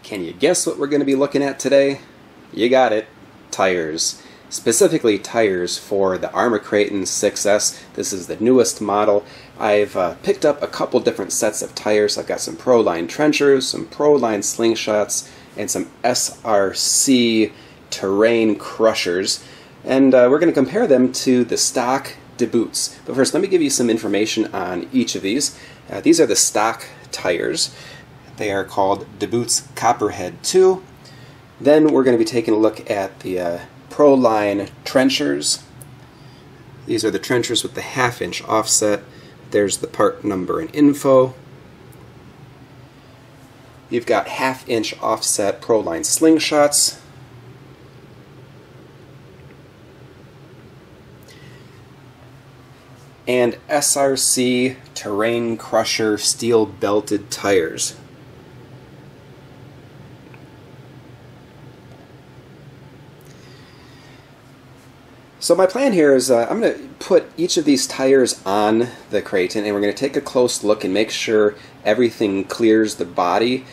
Can you guess what we're going to be looking at today? You got it. Tires. Specifically tires for the Arrma Kraton 6S. This is the newest model. I've picked up a couple different sets of tires. I've got some Proline Trenchers, some Proline Slingshots, and some SRC Terrain Crushers. And we're going to compare them to the stock DBoots. But first, let me give you some information on each of these. These are the stock tires. They are called DBoots Copper Head 2. Then we're going to be taking a look at the Proline Trenchers. These are the trenchers with the 1/2 inch offset. There's the part number and info. You've got 1/2 inch offset Proline Slingshots. And SRC Terrain Crusher steel belted tires. So my plan here is I'm going to put each of these tires on the Kraton, and we're going to take a close look and make sure everything clears the body,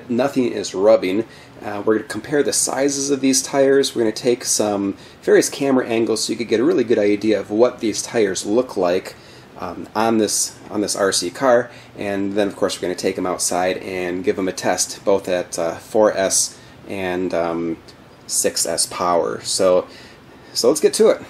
nothing is rubbing. We're going to compare the sizes of these tires. We're going to take some various camera angles so you can get a really good idea of what these tires look like on this RC car, and then of course we're going to take them outside and give them a test both at 4S and 6S power. So let's get to it.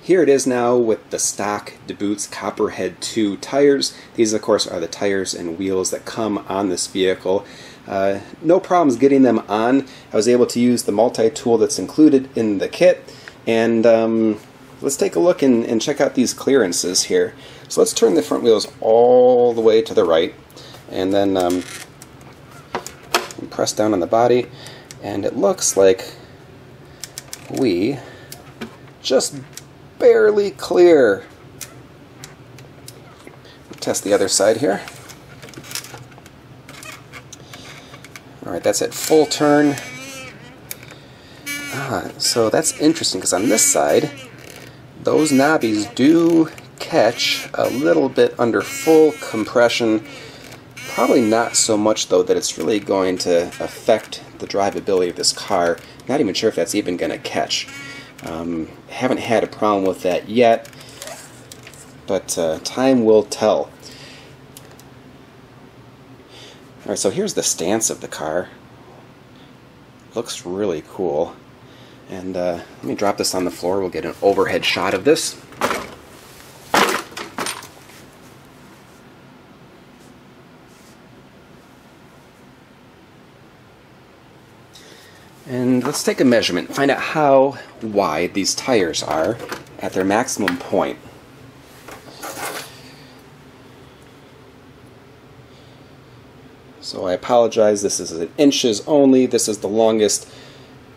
Here it is now with the stock DBoots Copper Head 2 tires. These of course are the tires and wheels that come on this vehicle. No problems getting them on. I was able to use the multi-tool that's included in the kit, and let's take a look and check out these clearances here. So let's turn the front wheels all the way to the right, and then press down on the body. And it looks like we just barely clear. We'll test the other side here. Alright, that's at full turn. So that's interesting because on this side, those knobbies do catch a little bit under full compression. Probably not so much though that it's really going to affect the drivability of this car. Not even sure if that's even going to catch. Haven't had a problem with that yet, but time will tell. Alright, so here's the stance of the car. Looks really cool. And let me drop this on the floor. We'll get an overhead shot of this. And let's take a measurement, find out how wide these tires are at their maximum point. So I apologize, this is in inches only. This is the longest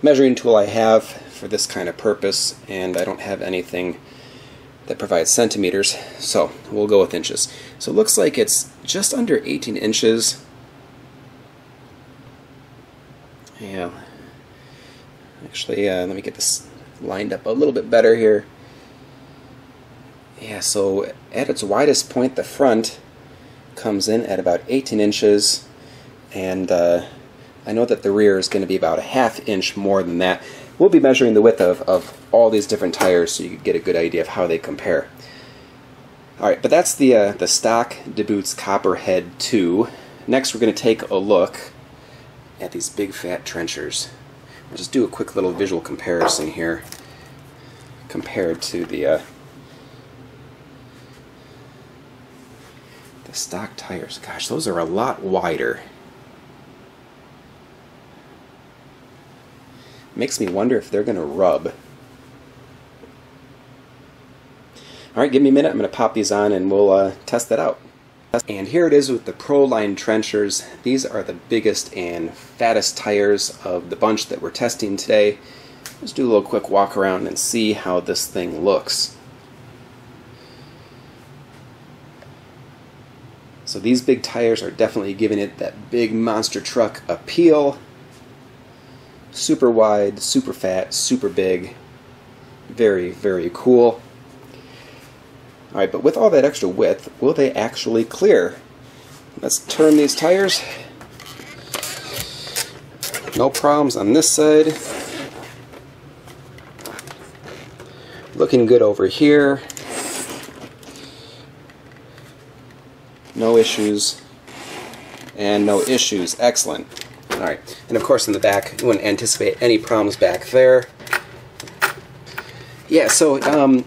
measuring tool I have for this kind of purpose, and I don't have anything that provides centimeters, so we'll go with inches. So it looks like it's just under 18 inches. Yeah. Actually, let me get this lined up a little bit better here. Yeah, so at its widest point, the front comes in at about 18 inches, and I know that the rear is going to be about a 1/2 inch more than that. We'll be measuring the width of all these different tires so you can get a good idea of how they compare. Alright, but that's the stock DBoots Copper Head 2. Next we're going to take a look at these big fat trenchers. I'll just do a quick little visual comparison here compared to the stock tires. Gosh, those are a lot wider. Makes me wonder if they're going to rub. Alright, give me a minute. I'm going to pop these on and we'll test that out. And here it is with the Proline Trenchers. These are the biggest and fattest tires of the bunch that we're testing today. Let's do a little quick walk around and see how this thing looks. So these big tires are definitely giving it that big monster truck appeal. Super wide, super fat, super big. Very, very cool. Alright, but with all that extra width, will they actually clear? let's turn these tires. No problems on this side. Looking good over here. No issues. And no issues. Excellent. Alright, and of course in the back, you wouldn't anticipate any problems back there. Yeah, so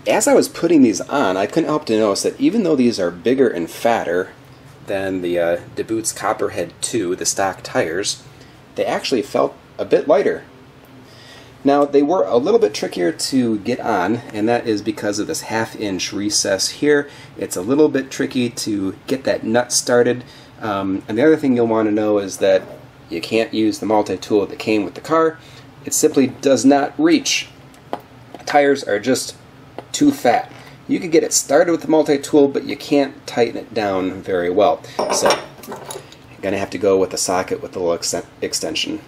as I was putting these on, I couldn't help to notice that even though these are bigger and fatter than the DBoots Copper Head 2, the stock tires, they actually felt a bit lighter. Now, they were a little bit trickier to get on, and that is because of this half-inch recess here. It's a little bit tricky to get that nut started. And the other thing you'll want to know is that you can't use the multi-tool that came with the car. It simply does not reach. Tires are just too fat. You could get it started with the multi-tool, but you can't tighten it down very well. So you're going to have to go with a socket with a little extension.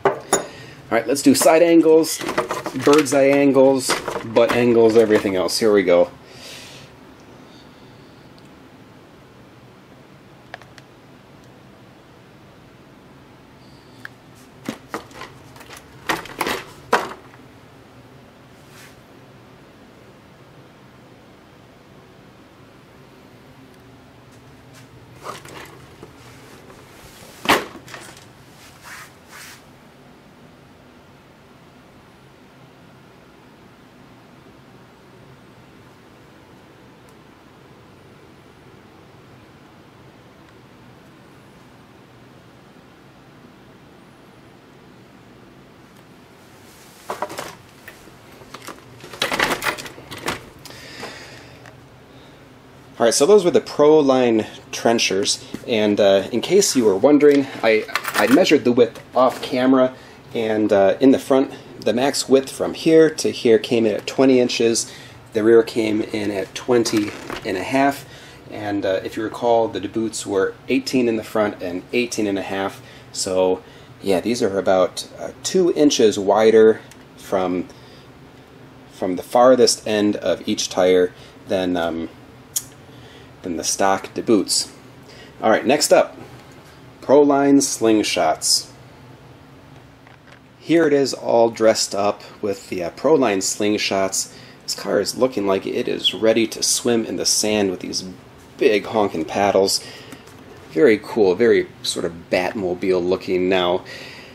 Alright, let's do side angles, bird's eye angles, butt angles, everything else. Here we go. Alright, so those were the Proline Trenchers, and in case you were wondering, I measured the width off camera, and in the front, the max width from here to here came in at 20 inches, the rear came in at 20 and a half, and if you recall, the DBoots were 18 in the front and 18 and a half, so yeah, these are about 2 inches wider from the farthest end of each tire than the stock DBoots. Alright, next up, Proline Slingshots. Here it is all dressed up with the Proline Slingshots. This car is looking like it is ready to swim in the sand with these big honking paddles. Very cool, very sort of Batmobile looking now.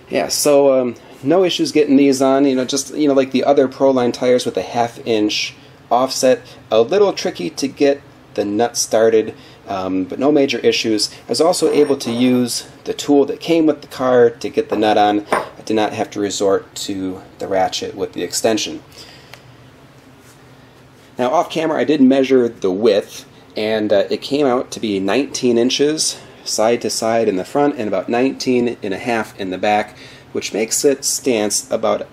Yeah, so no issues getting these on, just like the other Proline tires with a half-inch offset. A little tricky to get the nut started, but no major issues. I was also able to use the tool that came with the car to get the nut on. I did not have to resort to the ratchet with the extension. Now off camera I did measure the width, and it came out to be 19 inches side to side in the front and about 19 and a half in the back, which makes it stance about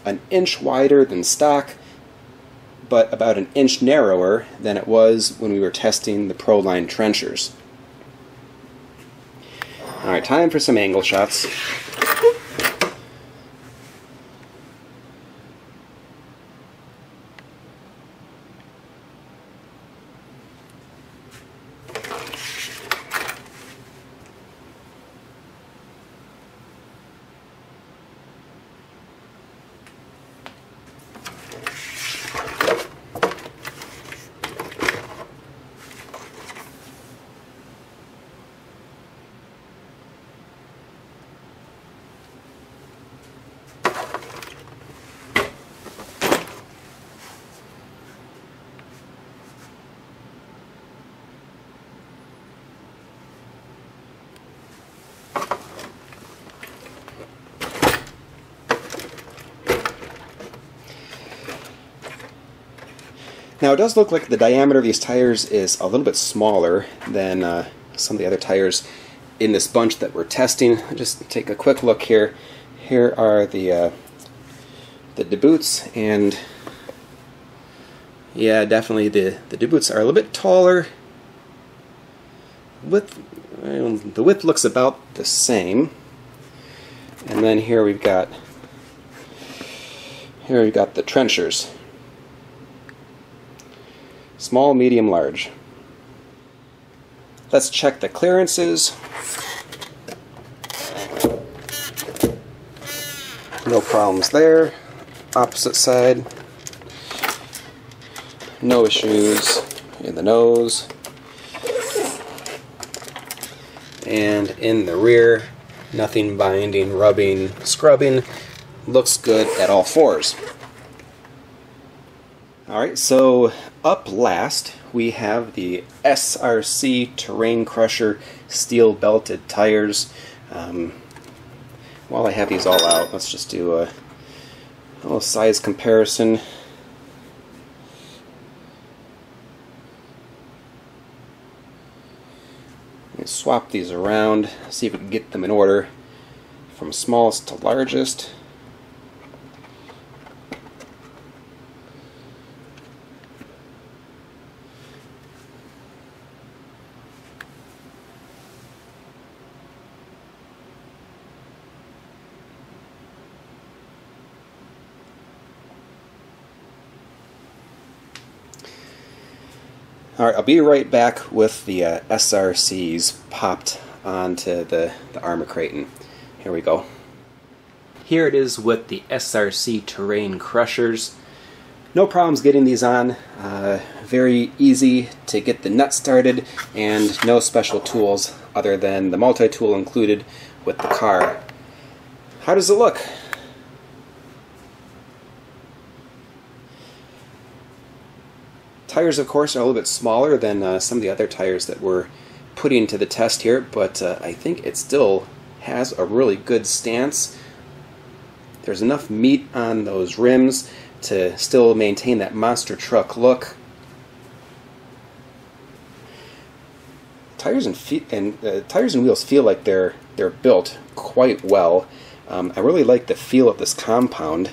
an inch wider than stock, but about an inch narrower than it was when we were testing the Proline Trenchers. Alright, time for some angle shots. Now it does look like the diameter of these tires is a little bit smaller than some of the other tires in this bunch that we're testing. Just take a quick look here. Here are the DBoots, and yeah, definitely the DBoots are a little bit taller. The width looks about the same, and then here we've got the Trenchers. Small, medium, large. Let's check the clearances. No problems there. Opposite side. No issues in the nose. And in the rear, nothing binding, rubbing, scrubbing. Looks good at all fours. Alright, so up last we have the SRC Terrain Crusher steel belted tires. While I have these all out, let's just do a little size comparison. Swap these around, see if we can get them in order from smallest to largest. Alright, I'll be right back with the SRCs popped onto the Arrma Kraton. Here we go. Here it is with the SRC Terrain Crushers. No problems getting these on. Very easy to get the nut started, and no special tools other than the multi-tool included with the car. How does it look? Tires, of course, are a little bit smaller than some of the other tires that we're putting to the test here, but I think it still has a really good stance. There's enough meat on those rims to still maintain that monster truck look. Tires and wheels feel like they're built quite well. I really like the feel of this compound.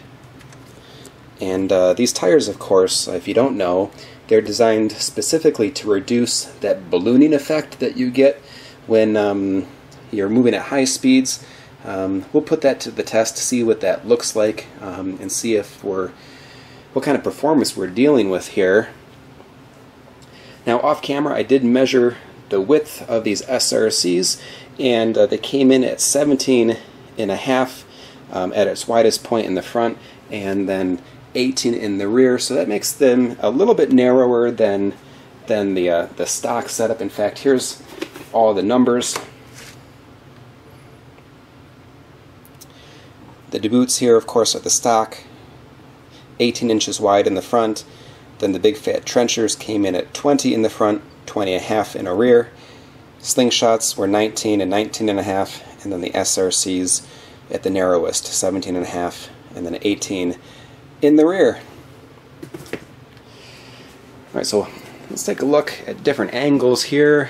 And these tires, of course, if you don't know, they're designed specifically to reduce that ballooning effect that you get when you're moving at high speeds. We'll put that to the test to see what that looks like and see if what kind of performance we're dealing with here. Now, off camera, I did measure the width of these SRCs, and they came in at 17.5 at its widest point in the front, and then 18 in the rear, so that makes them a little bit narrower than the stock setup. In fact, here's all the numbers. The DBoots here, of course, are the stock, 18 inches wide in the front. Then the big fat trenchers came in at 20 in the front, 20.5 in the rear. Slingshots were 19 and 19.5, and then the SRCs at the narrowest, 17.5, and then 18 in the rear. Alright, so let's take a look at different angles here.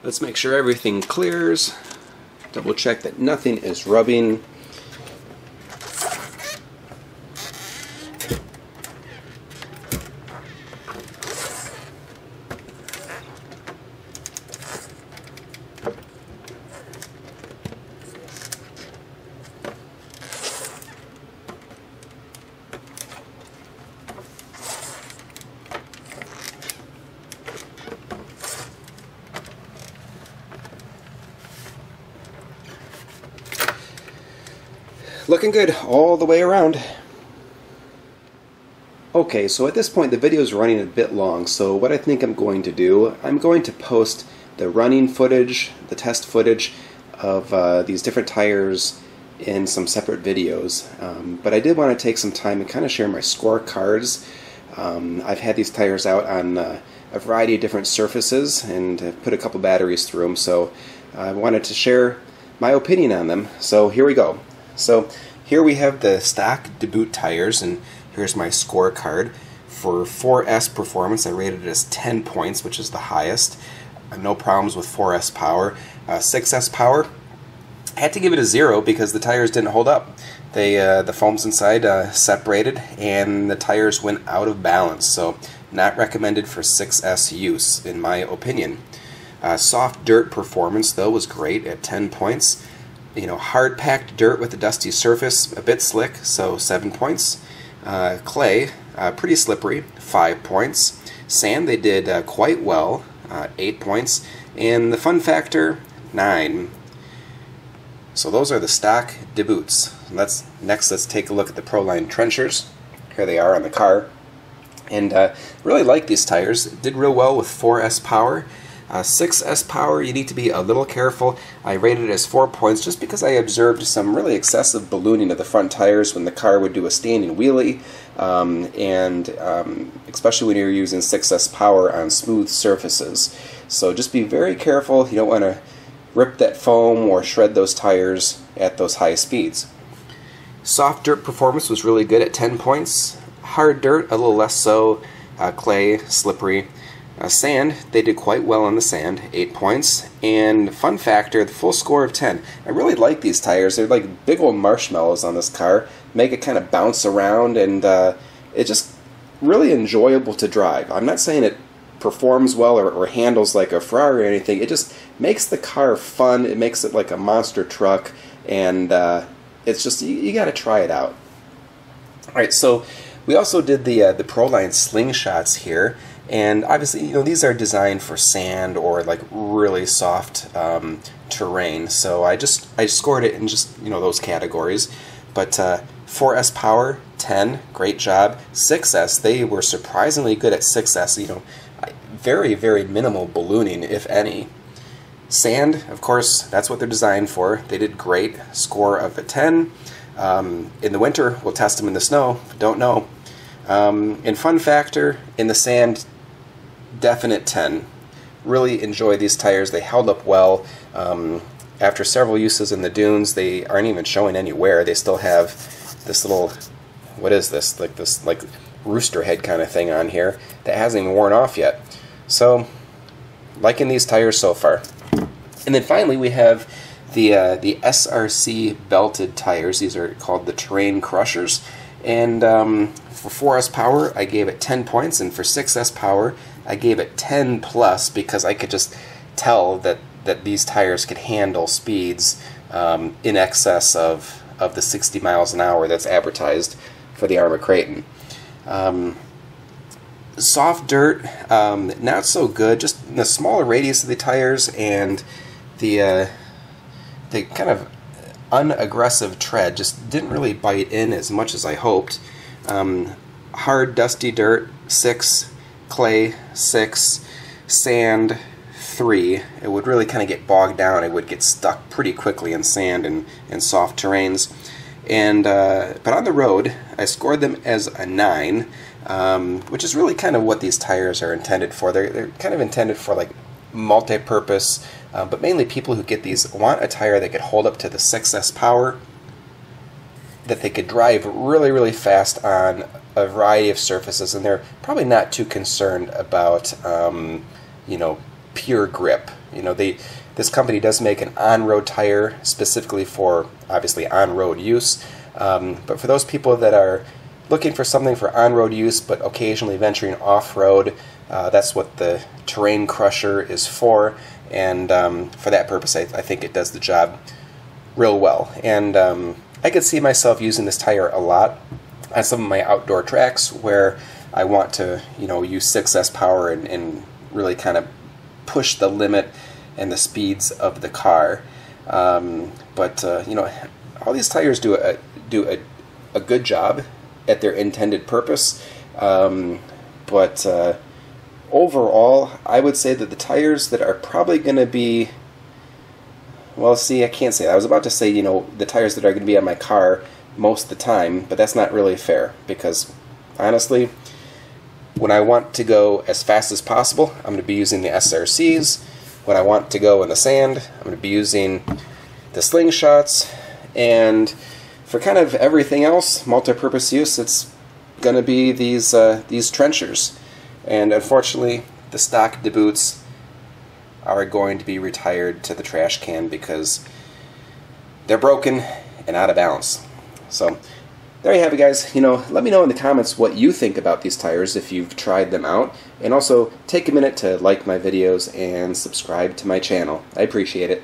Let's make sure everything clears. Double check that nothing is rubbing. Looking good all the way around. Okay, so at this point the video is running a bit long, so what I think I'm going to do, I'm going to post the running footage, the test footage of these different tires in some separate videos. But I did want to take some time and kind of share my scorecards. I've had these tires out on a variety of different surfaces and put a couple batteries through them, so I wanted to share my opinion on them. So here we go. So here we have the stock DBoots tires, and here's my scorecard. For 4S performance, I rated it as 10 points, which is the highest. No problems with 4S power. 6S power, I had to give it a 0 because the tires didn't hold up. The foams inside separated and the tires went out of balance, so not recommended for 6S use in my opinion. Soft dirt performance though was great at 10 points. You know, hard packed dirt with a dusty surface, a bit slick, so 7 points. Clay, pretty slippery, 5 points. Sand, they did quite well, 8 points. And the fun factor, 9. So those are the stock DBoots. Next, let's take a look at the Proline Trenchers. Here they are on the car. And really like these tires. Did real well with 4S power. 6S power, you need to be a little careful. I rated it as 4 points just because I observed some really excessive ballooning of the front tires when the car would do a standing wheelie, especially when you're using 6S power on smooth surfaces. So just be very careful. You don't want to rip that foam or shred those tires at those high speeds. Soft dirt performance was really good at 10 points. Hard dirt, a little less so. Clay, slippery. Sand, they did quite well on the sand, 8 points. And fun factor, the full score of 10. I really like these tires. They're like big old marshmallows on this car. Make it kind of bounce around, and it's just really enjoyable to drive. I'm not saying it performs well or handles like a Ferrari or anything. It just makes the car fun. It makes it like a monster truck, and it's just, you got to try it out. Alright, so we also did the Proline Slingshots here. And obviously, you know, these are designed for sand or like really soft terrain. So I scored it in just, you know, those categories. But 4S power, 10, great job. 6S, they were surprisingly good at 6S. You know, very, very minimal ballooning, if any. Sand, of course, that's what they're designed for. They did great. Score of a 10. In the winter, we'll test them in the snow. Don't know. And fun factor, in the sand, definite 10. Really enjoy these tires. They held up well. After several uses in the dunes, they aren't even showing any wear. They still have this little, what is this? Like rooster head kind of thing on here that hasn't even worn off yet. So, liking these tires so far. And then finally we have the SRC belted tires. These are called the Terrain Crushers. And for 4S power, I gave it 10 points, and for 6S power, I gave it 10 plus because I could just tell that these tires could handle speeds in excess of the 60 miles an hour that's advertised for the Arrma Kraton. Soft dirt, not so good. Just the smaller radius of the tires and the kind of unaggressive tread just didn't really bite in as much as I hoped. Hard, dusty dirt, 6. Clay, 6. Sand, 3. It would really kind of get bogged down. It would get stuck pretty quickly in sand and soft terrains. And but on the road, I scored them as a 9, which is really kind of what these tires are intended for. They're kind of intended for like multi-purpose, but mainly people who get these want a tire that could hold up to the 6S power, that they could drive really, really fast on a variety of surfaces, and they're probably not too concerned about, you know, pure grip. You know, this company does make an on-road tire specifically for, obviously, on-road use, but for those people that are looking for something for on-road use but occasionally venturing off-road, that's what the Terrain Crusher is for, and for that purpose I think it does the job real well. And I could see myself using this tire a lot on some of my outdoor tracks where I want to, you know, use 6S power and really kind of push the limit and the speeds of the car. But you know, all these tires do a good job at their intended purpose. But overall, I would say that the tires that are probably going to be, well, see, I can't say that. I was about to say, you know, the tires that are going to be on my car most of the time, but that's not really fair because, honestly, When I want to go as fast as possible, I'm going to be using the SRCs. When I want to go in the sand, I'm going to be using the Slingshots. And for kind of everything else, multi-purpose use, it's going to be these trenchers. And unfortunately, the stock DBoots are going to be retired to the trash can because they're broken and out of balance. So there you have it, guys. Let me know in the comments what you think about these tires if you've tried them out. And also take a minute to like my videos and subscribe to my channel. I appreciate it.